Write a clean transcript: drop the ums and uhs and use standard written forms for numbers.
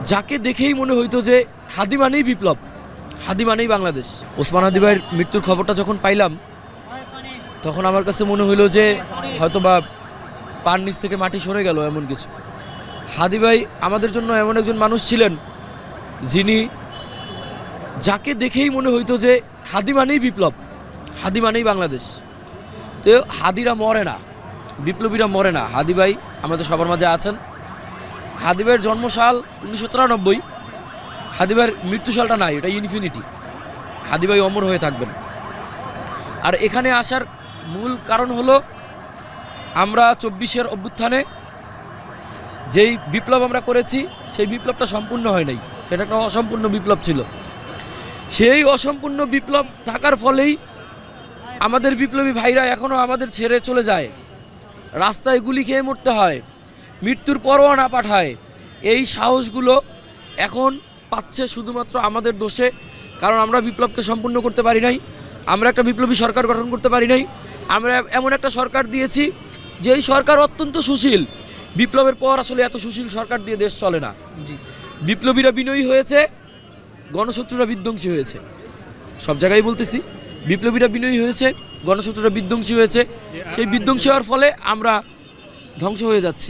যাকে দেখেই মনে হইতো যে হাদি মানেই বিপ্লব, হাদি মানেই বাংলাদেশ। ওসমান হাদি ভাইয়ের মৃত্যুর খবরটা যখন পাইলাম তখন আমার কাছে মনে হইলো যে হয়তো বা পার নিচ থেকে মাটি সরে গেল এমন কিছু। হাদি ভাই আমাদের জন্য এমন একজন মানুষ ছিলেন যিনি, যাকে দেখেই মনে হইতো যে হাদি মানেই বিপ্লব, হাদি মানেই বাংলাদেশ। তো হাদিরা মরে না, বিপ্লবীরা মরে না। হাদি ভাই আমাদের সবার মাঝে আছেন। হাদি ভাইয়ের জন্মসাল 1993, হাদি ভাইয়ের মৃত্যুসালটা নাই, এটা ইনফিনিটি। হাদি ভাই অমর হয়ে থাকবেন। আর এখানে আসার মূল কারণ হলো আমরা 24-এর অভ্যুত্থানে যেই বিপ্লব আমরা করেছি সেই বিপ্লবটা সম্পূর্ণ হয় নাই, সেটা একটা অসম্পূর্ণ বিপ্লব ছিল। সেই অসম্পূর্ণ বিপ্লব থাকার ফলেই আমাদের বিপ্লবী ভাইরা এখনও আমাদের ছেড়ে চলে যায়, রাস্তায় গুলি খেয়ে মরতে হয়, মৃত্যুর পরোয়ানা পাঠায়। এই সাহসগুলো এখন পাচ্ছে শুধুমাত্র আমাদের দোষে, কারণ আমরা বিপ্লবকে সম্পূর্ণ করতে পারি নাই, আমরা একটা বিপ্লবী সরকার গঠন করতে পারি নাই। আমরা এমন একটা সরকার দিয়েছি যেই সরকার অত্যন্ত সুশীল। বিপ্লবের পর আসলে এত সুশীল সরকার দিয়ে দেশ চলে না। বিপ্লবীরা বিনয়ী হয়েছে, গণশত্রুরা বিধ্বংসী হয়েছে। সব জায়গায় বলতেছি, বিপ্লবীরা বিনয়ী হয়েছে, গণশত্রুরা বিধ্বংসী হয়েছে। সেই বিধ্বংসী হওয়ার ফলে আমরা ধ্বংস হয়ে যাচ্ছি।